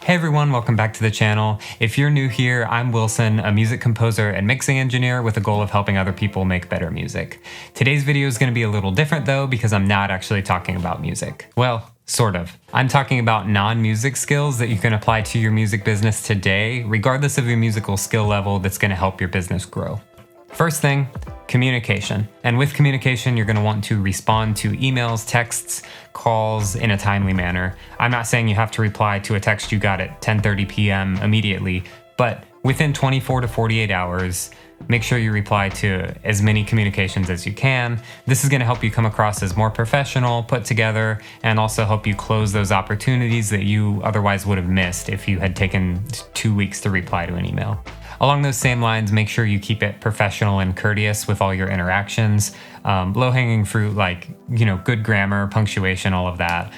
Hey everyone, welcome back to the channel. If you're new here, I'm Wilson, a music composer and mixing engineer with the goal of helping other people make better music. Today's video is going to be a little different though, because I'm not actually talking about music. Well, sort of. I'm talking about non-music skills that you can apply to your music business today, regardless of your musical skill level, that's going to help your business grow. First thing, communication. And with communication, you're going to want to respond to emails, texts, calls in a timely manner. I'm not saying you have to reply to a text you got at 10:30 p.m. immediately, but within 24 to 48 hours, make sure you reply to as many communications as you can. This is going to help you come across as more professional, put together, and also help you close those opportunities that you otherwise would have missed if you had taken 2 weeks to reply to an email. Along those same lines, make sure you keep it professional and courteous with all your interactions. Low-hanging fruit like, good grammar, punctuation, all of that.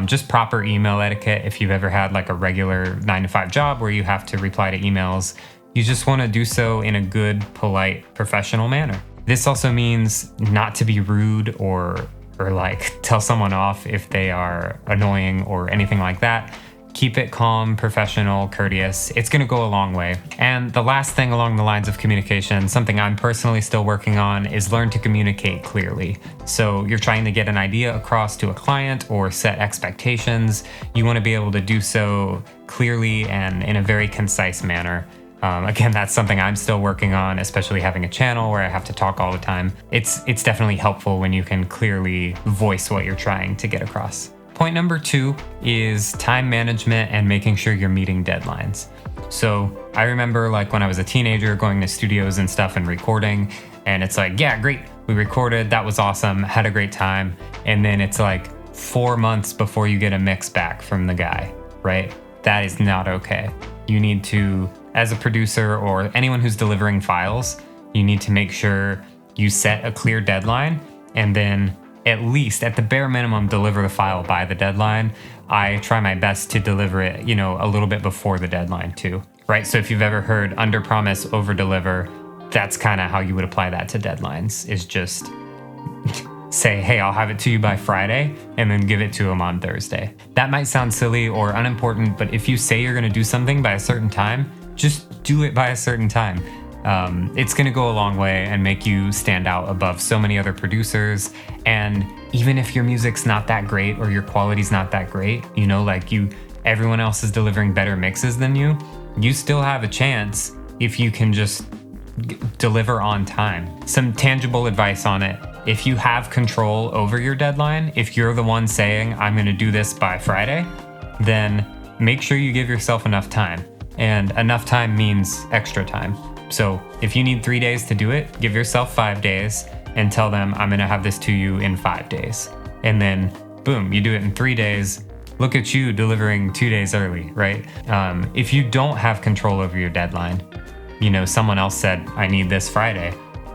Just proper email etiquette if you've ever had like a regular 9-to-5 job where you have to reply to emails. You just want to do so in a good, polite, professional manner. This also means not to be rude or like tell someone off if they are annoying or anything like that. Keep it calm, professional, courteous. It's going to go a long way. And the last thing along the lines of communication, something I'm personally still working on, is learn to communicate clearly. So you're trying to get an idea across to a client or set expectations. You want to be able to do so clearly and in a very concise manner. Again, that's something I'm still working on, especially having a channel where I have to talk all the time. It's definitely helpful when you can clearly voice what you're trying to get across. Point number 2 is time management and making sure you're meeting deadlines. So I remember like when I was a teenager going to studios and stuff and recording, and it's like, yeah, great, we recorded, that was awesome, had a great time. And then it's like 4 months before you get a mix back from the guy, right? That is not okay. You need to, as a producer or anyone who's delivering files, you need to make sure you set a clear deadline and then at least, at the bare minimum, deliver the file by the deadline. I try my best to deliver it, a little bit before the deadline too, right? So if you've ever heard under promise, over deliver, that's kind of how you would apply that to deadlines, is just say, hey, I'll have it to you by Friday, and then give it to them on Thursday. That might sound silly or unimportant, but if you say you're going to do something by a certain time, just do it by a certain time. It's going to go a long way and make you stand out above so many other producers. And even if your music's not that great or your quality's not that great, everyone else is delivering better mixes than you still have a chance if you can just deliver on time. Some tangible advice on it. If you have control over your deadline, if you're the one saying, I'm going to do this by Friday, then make sure you give yourself enough time. And enough time means extra time. So if you need 3 days to do it, give yourself 5 days and tell them, I'm going to have this to you in 5 days. And then boom, you do it in 3 days. Look at you delivering 2 days early, right? If you don't have control over your deadline, someone else said, I need this Friday.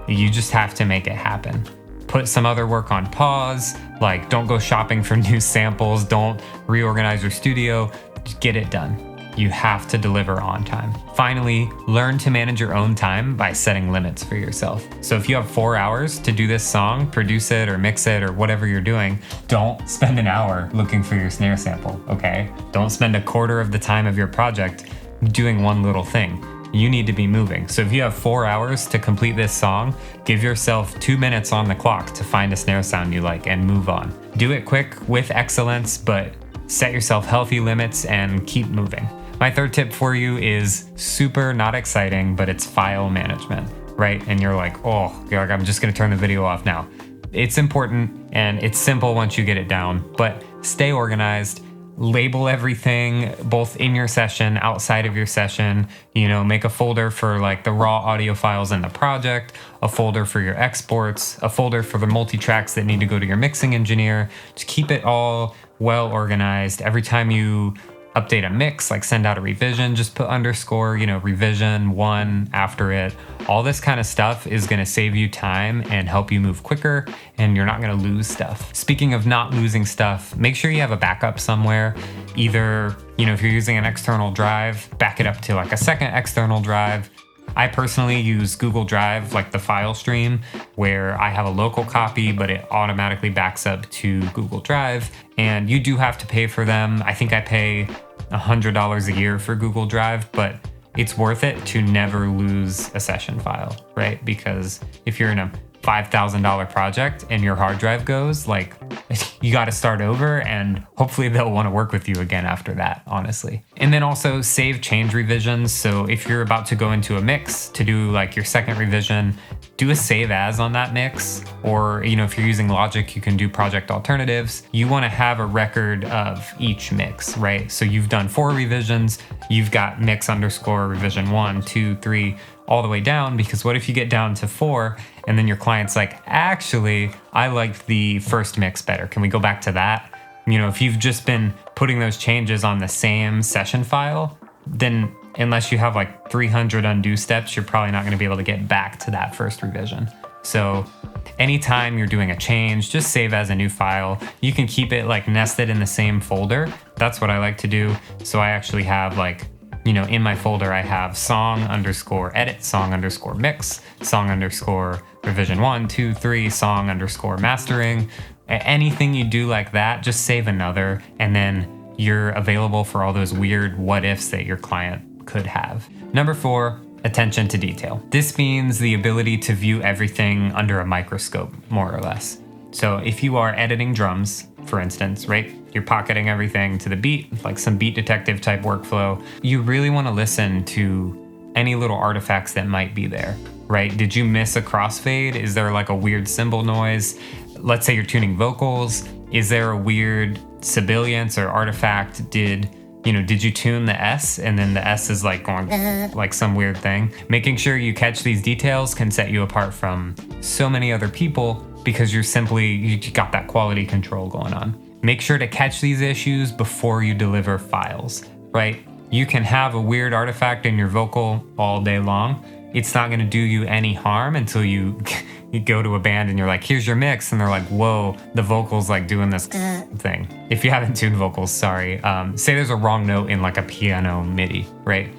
You just have to make it happen. Put some other work on pause, like don't go shopping for new samples, don't reorganize your studio, just get it done. You have to deliver on time. Finally, learn to manage your own time by setting limits for yourself. So if you have 4 hours to do this song, produce it or mix it or whatever you're doing, don't spend an hour looking for your snare sample, okay? Don't spend a quarter of the time of your project doing one little thing. You need to be moving. So if you have 4 hours to complete this song, give yourself 2 minutes on the clock to find a snare sound you like and move on. Do it quick with excellence, but set yourself healthy limits and keep moving. My third tip for you is super not exciting, but it's file management, right? And you're like, I'm just gonna turn the video off now. It's important and it's simple once you get it down, but stay organized. Label everything, both in your session, outside of your session. Make a folder for like the raw audio files in the project, a folder for your exports, a folder for the multi-tracks that need to go to your mixing engineer. Just keep it all well organized. Every time you update a mix, like send out a revision, just put underscore, revision 1 after it. All this kind of stuff is going to save you time and help you move quicker, and you're not going to lose stuff. Speaking of not losing stuff, make sure you have a backup somewhere. Either, if you're using an external drive, back it up to like a second external drive. I personally use Google Drive, like the file stream, where I have a local copy, but it automatically backs up to Google Drive. And you do have to pay for them. I think I pay $100 a year for Google Drive, but it's worth it to never lose a session file, right? Because if you're in a $5,000 project and your hard drive goes, like, you got to start over, and hopefully they'll want to work with you again after that, honestly. And then also save change revisions. So if you're about to go into a mix to do like your second revision, do a save as on that mix. Or, if you're using Logic, you can do project alternatives. You want to have a record of each mix, right? So you've done 4 revisions, you've got mix underscore revision 1, 2, 3, all the way down, because what if you get down to 4 and then your client's like, actually, I liked the first mix better. Can we go back to that? If you've just been putting those changes on the same session file, then unless you have like 300 undo steps, you're probably not going to be able to get back to that first revision. So anytime you're doing a change, just save as a new file. You can keep it like nested in the same folder. That's what I like to do. So I actually have like, in my folder, I have song underscore edit, song underscore mix, song underscore revision 1, 2, 3, song underscore mastering. Anything you do like that, just save another, and then you're available for all those weird what ifs that your client could have. Number 4, attention to detail. This means the ability to view everything under a microscope, more or less. So if you are editing drums, for instance, right? You're pocketing everything to the beat, like some beat detective type workflow. You really want to listen to any little artifacts that might be there, right? Did you miss a crossfade? Is there like a weird cymbal noise? Let's say you're tuning vocals. Is there a weird sibilance or artifact? Did you tune the S and then the S is like going like some weird thing? Making sure you catch these details can set you apart from so many other people, because you got that quality control going on. Make sure to catch these issues before you deliver files, right? You can have a weird artifact in your vocal all day long. It's not gonna do you any harm until you go to a band and you're like, here's your mix, and they're like, whoa, the vocal's like doing this thing. If you haven't tuned vocals, sorry. Say there's a wrong note in like a piano MIDI, right?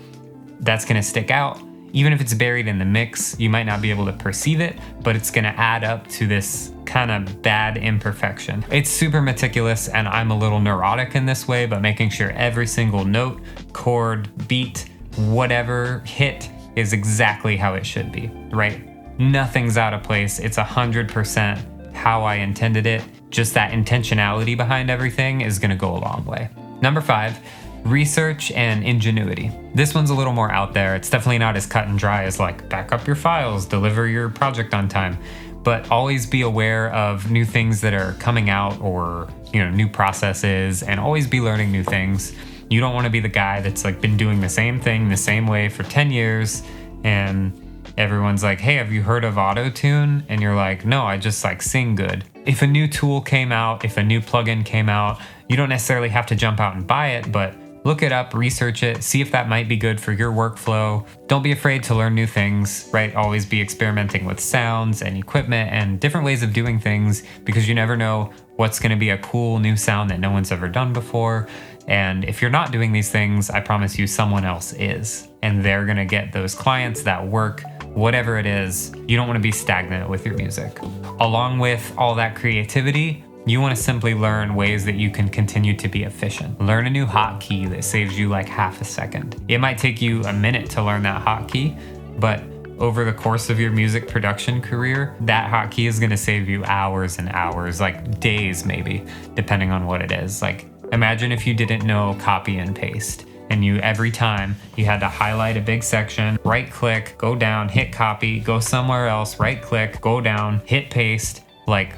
That's gonna stick out. Even if it's buried in the mix, you might not be able to perceive it, but it's gonna add up to this kind of bad imperfection. It's super meticulous, and I'm a little neurotic in this way, but making sure every single note, chord, beat, whatever hit is exactly how it should be, right? Nothing's out of place. It's 100% how I intended it. Just that intentionality behind everything is gonna go a long way. Number 5, research and ingenuity. This one's a little more out there. It's definitely not as cut and dry as like back up your files, deliver your project on time, but always be aware of new things that are coming out, or new processes, and always be learning new things. You don't want to be the guy that's like been doing the same thing the same way for 10 years and everyone's like, hey, have you heard of auto-tune? And you're like, no, I just like sing good. If a new tool came out, if a new plugin came out, you don't necessarily have to jump out and buy it, but look it up, research it, see if that might be good for your workflow. Don't be afraid to learn new things, right? Always be experimenting with sounds and equipment and different ways of doing things, because you never know what's gonna be a cool new sound that no one's ever done before. And if you're not doing these things, I promise you someone else is. And they're gonna get those clients, that work, whatever it is. You don't wanna be stagnant with your music. Along with all that creativity, you want to simply learn ways that you can continue to be efficient. Learn a new hotkey that saves you like half a second. It might take you a minute to learn that hotkey, but over the course of your music production career, that hotkey is going to save you hours and hours, like days maybe, depending on what it is. Like imagine if you didn't know copy and paste, and you every time you had to highlight a big section, right click, go down, hit copy, go somewhere else, right click, go down, hit paste. Like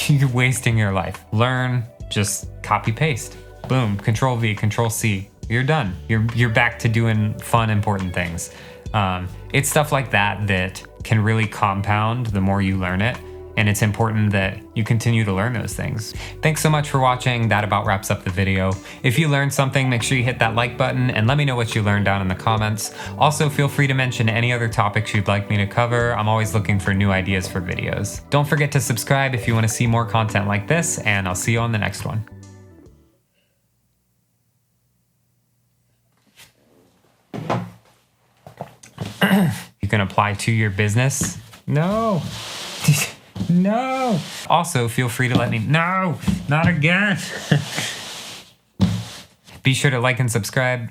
you're wasting your life. Learn, just copy paste. Boom, Control V, Control C. You're done. You're back to doing fun, important things. It's stuff like that can really compound the more you learn it. And it's important that you continue to learn those things. Thanks so much for watching. That about wraps up the video. If you learned something, make sure you hit that like button and let me know what you learned down in the comments. Also, feel free to mention any other topics you'd like me to cover. I'm always looking for new ideas for videos. Don't forget to subscribe if you want to see more content like this, and I'll see you on the next one. You can apply to your business. No. No. Also, feel free to let me. No, not again. Be sure to like and subscribe.